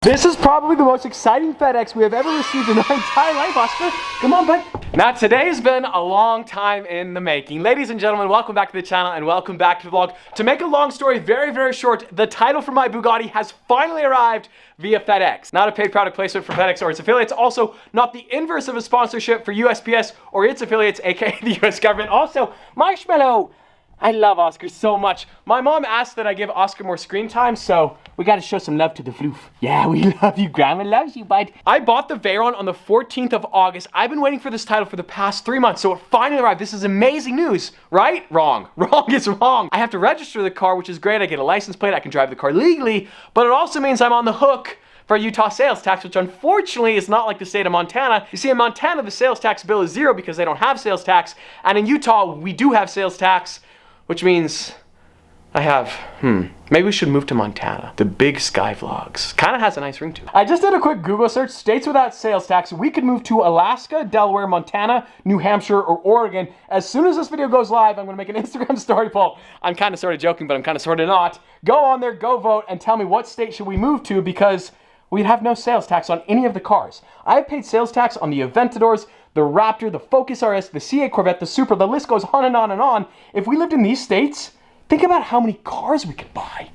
This is probably the most exciting FedEx we have ever received in our entire life, Oscar. Come on, bud. Now, today has been a long time in the making. Ladies and gentlemen, welcome back to the channel and welcome back to the vlog. To make a long story very, very short, the title for my Bugatti has finally arrived via FedEx. Not a paid product placement for FedEx or its affiliates. Also, not the inverse of a sponsorship for USPS or its affiliates, aka the US government. Also, Marshmallow. I love Oscar so much. My mom asked that I give Oscar more screen time, so we gotta show some love to the floof. Yeah, we love you. Grandma loves you, bud. I bought the Veyron on the 14th of August. I've been waiting for this title for the past 3 months, so it finally arrived. This is amazing news, right? Wrong. Wrong is wrong. I have to register the car, which is great. I get a license plate. I can drive the car legally, but it also means I'm on the hook for Utah sales tax, which unfortunately is not like the state of Montana. You see, in Montana, the sales tax bill is 0 because they don't have sales tax, and in Utah, we do have sales tax, which means I have, maybe we should move to Montana. The Big Sky Vlogs. Kind of has a nice ring to it. I just did a quick Google search, states without sales tax. We could move to Alaska, Delaware, Montana, New Hampshire, or Oregon. As soon as this video goes live, I'm gonna make an Instagram story poll. I'm kind of sort of joking, but I'm kind of sort of not. Go on there, go vote, and tell me what state should we move to, because we'd have no sales tax on any of the cars. I've paid sales tax on the Aventadors, the Raptor, the Focus RS, the CA Corvette, the Supra, the list goes on and on and on. If we lived in these states, think about how many cars we could buy.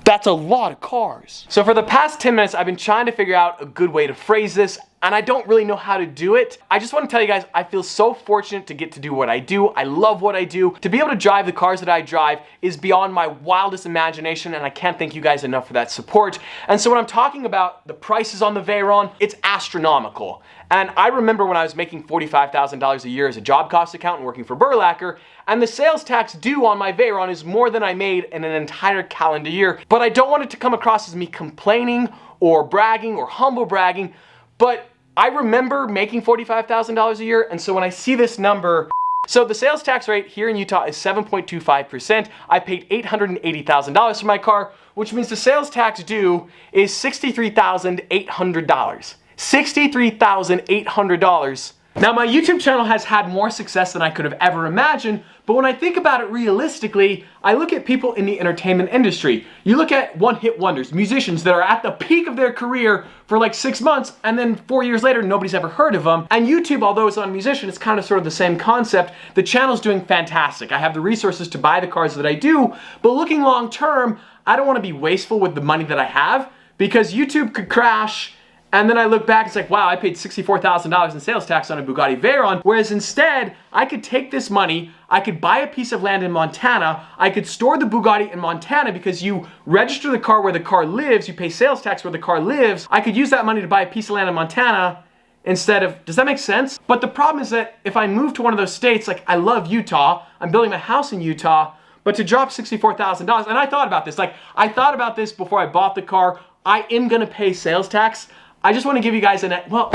That's a lot of cars. So for the past 10 minutes, I've been trying to figure out a good way to phrase this, and I don't really know how to do it. I just want to tell you guys, I feel so fortunate to get to do what I do. I love what I do. To be able to drive the cars that I drive is beyond my wildest imagination, and I can't thank you guys enough for that support. And so when I'm talking about the prices on the Veyron, it's astronomical. And I remember when I was making $45,000 a year as a job cost accountant working for Burlacker, and the sales tax due on my Veyron is more than I made in an entire calendar year. But I don't want it to come across as me complaining or bragging or humble bragging, but I remember making $45,000 a year, and so when I see this number, so the sales tax rate here in Utah is 7.25%. I paid $880,000 for my car, which means the sales tax due is $63,800. $63,800. Now, my YouTube channel has had more success than I could have ever imagined, but when I think about it realistically, I look at people in the entertainment industry. You look at one-hit wonders, musicians that are at the peak of their career for like 6 months, and then 4 years later, nobody's ever heard of them. And YouTube, although it's on musician, it's kind of sort of the same concept. The channel's doing fantastic. I have the resources to buy the cars that I do, but looking long term, I don't want to be wasteful with the money that I have, because YouTube could crash, and then I look back, it's like, wow, I paid $64,000 in sales tax on a Bugatti Veyron, whereas instead, I could take this money, I could buy a piece of land in Montana, I could store the Bugatti in Montana because you register the car where the car lives, you pay sales tax where the car lives. I could use that money to buy a piece of land in Montana instead of, does that make sense? But the problem is that if I move to one of those states, like I love Utah, I'm building my house in Utah, but to drop $64,000, and I thought about this, I thought about this before I bought the car. I am gonna pay sales tax. I just want to give you guys well,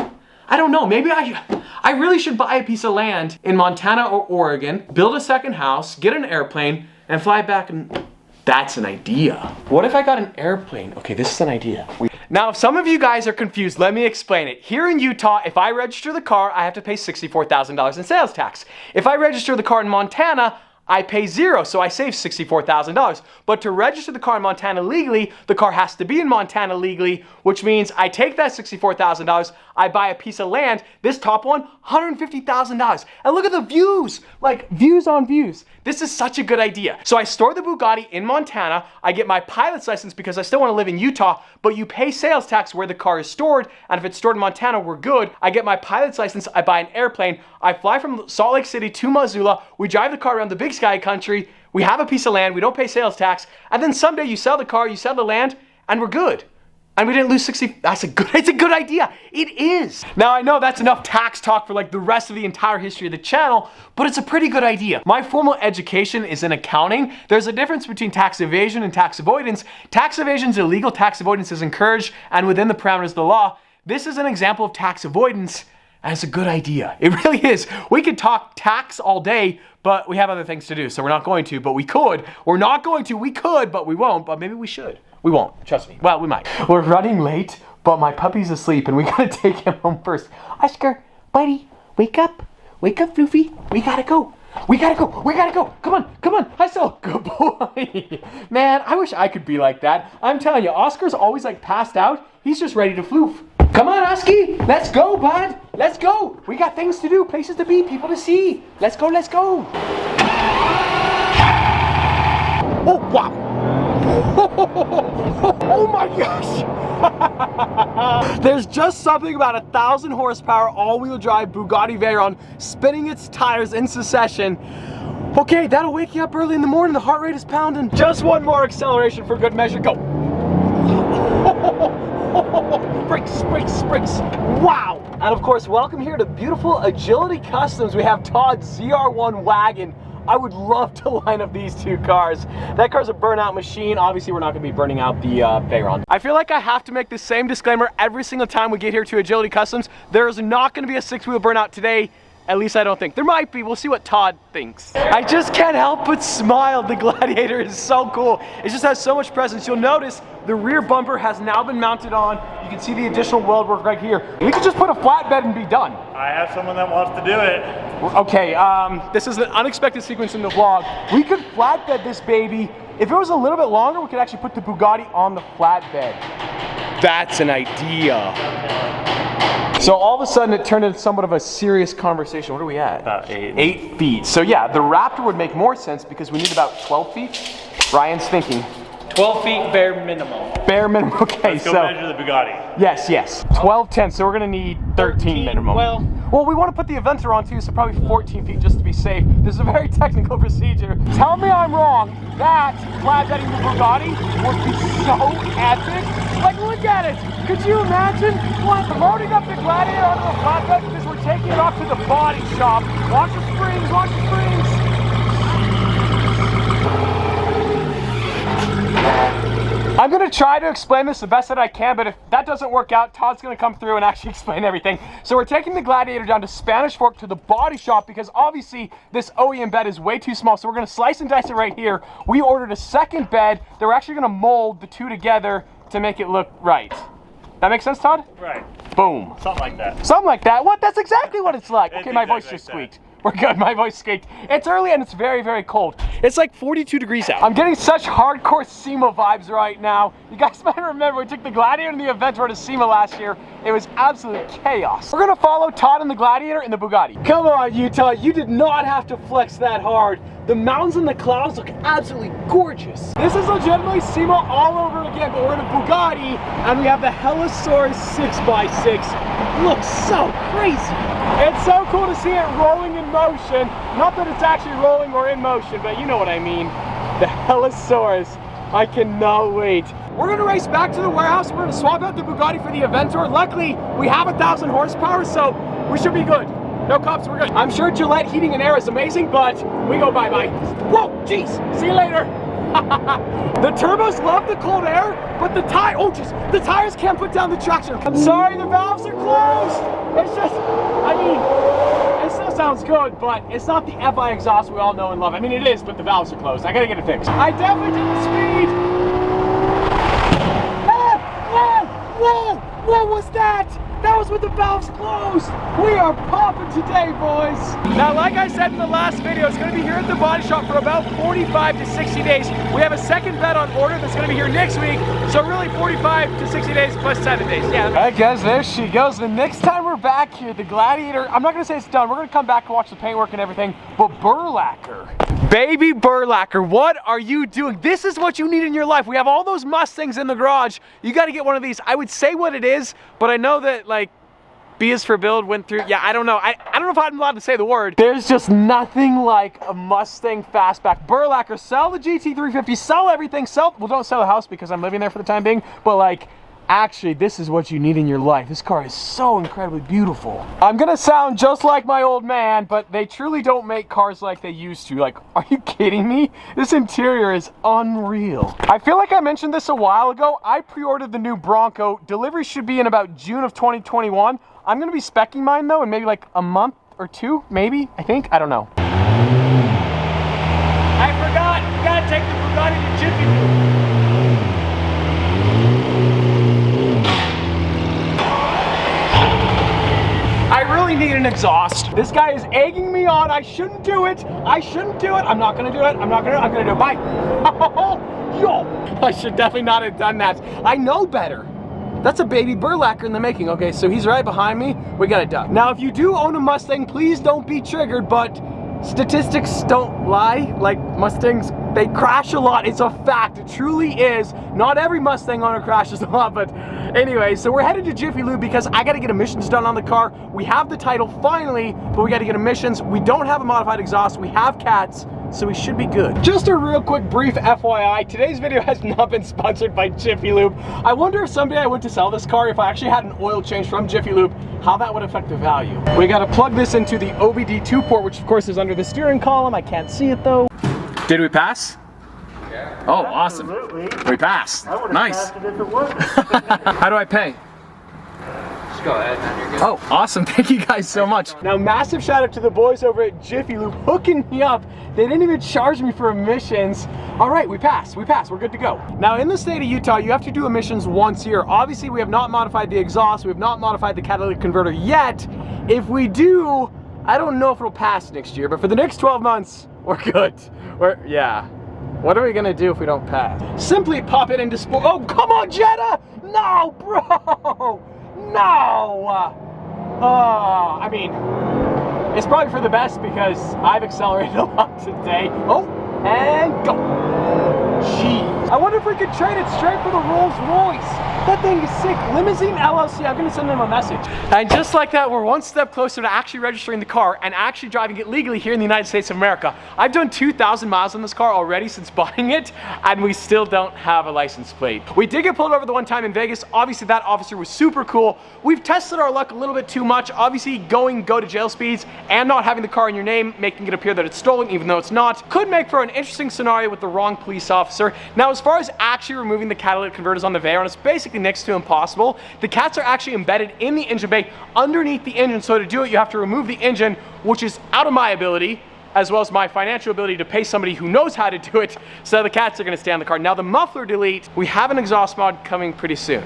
I don't know, maybe I really should buy a piece of land in Montana or Oregon, build a second house, get an airplane, and fly back, and that's an idea. What if I got an airplane? Okay, this is an idea. Now, if some of you guys are confused, let me explain it. Here in Utah, if I register the car, I have to pay $64,000 in sales tax. If I register the car in Montana, I pay 0, so I save $64,000. But to register the car in Montana legally, the car has to be in Montana legally, which means I take that $64,000, I buy a piece of land, this top one, $150,000. And look at the views, like views on views. This is such a good idea. So I store the Bugatti in Montana, I get my pilot's license because I still want to live in Utah, but you pay sales tax where the car is stored, and if it's stored in Montana, we're good. I get my pilot's license, I buy an airplane, I fly from Salt Lake City to Missoula, we drive the car around the Big Sky country, we have a piece of land, we don't pay sales tax, and then someday you sell the car, you sell the land, and we're good. And we didn't lose it's a good idea. It is. Now I know that's enough tax talk for like the rest of the entire history of the channel, but it's a pretty good idea. My formal education is in accounting. There's a difference between tax evasion and tax avoidance. Tax evasion is illegal, tax avoidance is encouraged, and within the parameters of the law. This is an example of tax avoidance, and it's a good idea. It really is. We could talk tax all day, but we have other things to do, so we're not going to, but we could. We're not going to, we could, but we won't, but maybe we should. We won't, trust me. Well, we might. We're running late, but my puppy's asleep and we gotta take him home first. Oscar, buddy, wake up. Wake up, Floofy. We gotta go. We gotta go. We gotta go. Come on. Come on. I saw. Good boy. Man, I wish I could be like that. I'm telling you, Oscar's always like passed out. He's just ready to floof. Come on, Oski. Let's go, bud. Let's go. We got things to do, places to be, people to see. Let's go. Let's go. Oh, wow. Oh my gosh. There's just something about 1,000 horsepower all-wheel drive Bugatti Veyron spinning its tires in succession. Okay, that'll wake you up early in the morning. The heart rate is pounding. Just one more acceleration for good measure. Go. Brakes, brakes, brakes. Wow. And of course, welcome here to beautiful Agility Customs. We have Todd's ZR1 wagon. I would love to line up these two cars. That car's a burnout machine. Obviously, we're not gonna be burning out the Veyron. I feel like I have to make the same disclaimer every single time we get here to Agility Customs. There is not gonna be a 6-wheel burnout today. At least I don't think. There might be, we'll see what Todd thinks. I just can't help but smile. The Gladiator is so cool. It just has so much presence. You'll notice the rear bumper has now been mounted on. You can see the additional weld work right here. We could just put a flatbed and be done. I have someone that wants to do it. Okay, this is an unexpected sequence in the vlog. We could flatbed this baby. If it was a little bit longer, we could actually put the Bugatti on the flatbed. That's an idea. So all of a sudden it turned into somewhat of a serious conversation. What are we at? About 8. 8 feet. So yeah, the Raptor would make more sense because we need about 12 feet. Ryan's thinking. 12 feet bare minimum. Bare minimum, okay. Let's go measure the Bugatti. Yes, yes. 12, 10, so we're gonna need 13 minimum. Well, we want to put the Aventor on too, so probably 14 feet just to be safe. This is a very technical procedure. Tell me I'm wrong. That flatbedding the Bugatti would be so epic. Like, look at it. Could you imagine? What? Loading up the Gladiator onto the flatbed because we're taking it off to the body shop. Watch the springs, watch the springs. I'm gonna try to explain this the best that I can, but if that doesn't work out, Todd's gonna come through and actually explain everything. So we're taking the Gladiator down to Spanish Fork to the body shop because obviously this OEM bed is way too small. So we're gonna slice and dice it right here. We ordered a second bed that we're actually gonna mold the two together to make it look right. That makes sense, Todd? Right. Boom. Something like that. Something like that. What? That's exactly what it's like. It's Okay, my voice exactly just like squeaked. We're good, my voice squeaked. It's early and it's very, very cold. It's like 42 degrees out. I'm getting such hardcore SEMA vibes right now. You guys might remember we took the Gladiator and the Aventor to SEMA last year. It was absolute chaos. We're gonna follow Todd and the Gladiator and the Bugatti. Come on, Utah, you did not have to flex that hard. The mountains and the clouds look absolutely gorgeous. This is legitimately SEMA all over again, but we're in a Bugatti and we have the Hellosaurus 6x6. Looks so crazy. It's so cool to see it rolling in motion. Not that it's actually rolling or in motion, but you know what I mean. The Hellosaurus. I cannot wait. We're gonna race back to the warehouse. We're gonna swap out the Bugatti for the Aventor. Luckily, we have 1,000 horsepower, so we should be good. No cops, we're good. I'm sure Gillette Heating and Air is amazing, but we go bye-bye. Whoa, jeez, see you later. The turbos love the cold air, but the tires can't put down the traction. I'm sorry, the valves are closed. It's just, I mean, it still sounds good, but it's not the FI exhaust we all know and love. I mean, it is, but the valves are closed. I gotta get it fixed. I definitely did the speed. Whoa, what was that? That was with the valves closed. We are popping today, boys. Now, like I said in the last video, it's gonna be here at the body shop for about 45 to 60 days. We have a second bed on order that's gonna be here next week. So really 45 to 60 days plus 7 days, yeah. All right, guys, there she goes. The next time we're back here, the Gladiator, I'm not gonna say it's done. We're gonna come back and watch the paintwork and everything, but Burlacker. Baby Burlacker, what are you doing? This is what you need in your life. We have all those Mustangs in the garage. You got to get one of these. I would say what it is, but I know that like B is for build went through. Yeah, I don't know. I don't know if I'm allowed to say the word. There's just nothing like a Mustang fastback. Burlacker, sell the GT350, sell everything, well, don't sell the house because I'm living there for the time being, but like, actually, this is what you need in your life. This car is so incredibly beautiful. I'm gonna sound just like my old man, but they truly don't make cars like they used to. Like, are you kidding me? This interior is unreal. I feel like I mentioned this a while ago. I pre-ordered the new Bronco. Delivery should be in about June of 2021. I'm gonna be speccing mine though in maybe like a month or two, maybe, I think. I don't know. I forgot, you gotta take the Bugatti to Jiffy Lube. I really need an exhaust. This guy is egging me me on. I shouldn't do it. I shouldn't do it. I'm not gonna do it. I'm gonna do it. Bye. Yo, I should definitely not have done that. I know better. That's a baby burlacker in the making. Okay, so he's right behind me. We got it done. Now, if you do own a Mustang, please don't be triggered, but statistics don't lie. Like, Mustangs, they crash a lot. It's a fact. It truly is. Not every Mustang owner crashes a lot, but anyway, so we're headed to Jiffy Lube because I got to get emissions done on the car. We have the title finally, but we got to get emissions. We don't have a modified exhaust. We have cats, so we should be good. Just a real quick brief FYI, today's video has not been sponsored by Jiffy Lube. I wonder if someday I went to sell this car, if I actually had an oil change from Jiffy Lube, how that would affect the value. We got to plug this into the OBD2 port, which of course is under the steering column. I can't see it though. Did we pass? Yeah. Oh, awesome. We passed. Nice. Passed it if it wasn't. How do I pay? Just go ahead, man. You're good. Oh, awesome. Thank you guys so much. Now, massive shout out to the boys over at Jiffy Lube hooking me up. They didn't even charge me for emissions. All right, we passed. We passed. We're good to go. Now, in the state of Utah, you have to do emissions once a year. Obviously, we have not modified the exhaust. We have not modified the catalytic converter yet. If we do, I don't know if it'll pass next year, but for the next 12 months, we're good. Yeah. What are we gonna do if we don't pass? Simply pop it into sport. Oh, come on, Jetta! No, bro! No! I mean, it's probably for the best because I've accelerated a lot today. Oh, and go. Jeez. I wonder if we could trade it straight for the Rolls Royce. That thing is sick. Limousine LLC, I'm gonna send them a message. And just like that, we're one step closer to actually registering the car and actually driving it legally here in the United States of America. I've done 2,000 miles on this car already since buying it, and we still don't have a license plate. We did get pulled over the one time in Vegas. Obviously, that officer was super cool. We've tested our luck a little bit too much. Obviously, go to jail speeds and not having the car in your name, making it appear that it's stolen, even though it's not, could make for an interesting scenario with the wrong police officer. Now, as far as actually removing the catalytic converters on the Veyron, it's basically next to impossible. The cats are actually embedded in the engine bay underneath the engine, so to do it you have to remove the engine, which is out of my ability as well as my financial ability to pay somebody who knows how to do it, so the cats are going to stay on the car. Now the muffler delete, we have an exhaust mod coming pretty soon.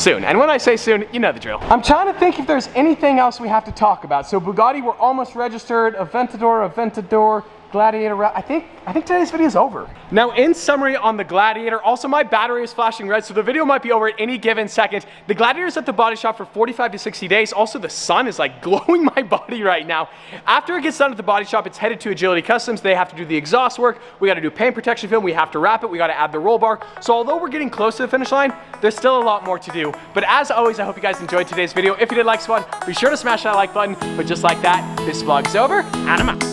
And when I say soon, you know the drill. I'm trying to think if there's anything else we have to talk about. So Bugatti, we're almost registered. Aventador, Gladiator, I think today's video is over. Now, in summary on the Gladiator, also my battery is flashing red, so the video might be over at any given second. The Gladiator is at the body shop for 45 to 60 days. Also, the sun is like glowing my body right now. After it gets done at the body shop, it's headed to Agility Customs. They have to do the exhaust work. We got to do paint protection film. We have to wrap it. We got to add the roll bar. So although we're getting close to the finish line, there's still a lot more to do. But as always, I hope you guys enjoyed today's video. If you did like this one, be sure to smash that like button. But just like that, this vlog is over, and I'm out.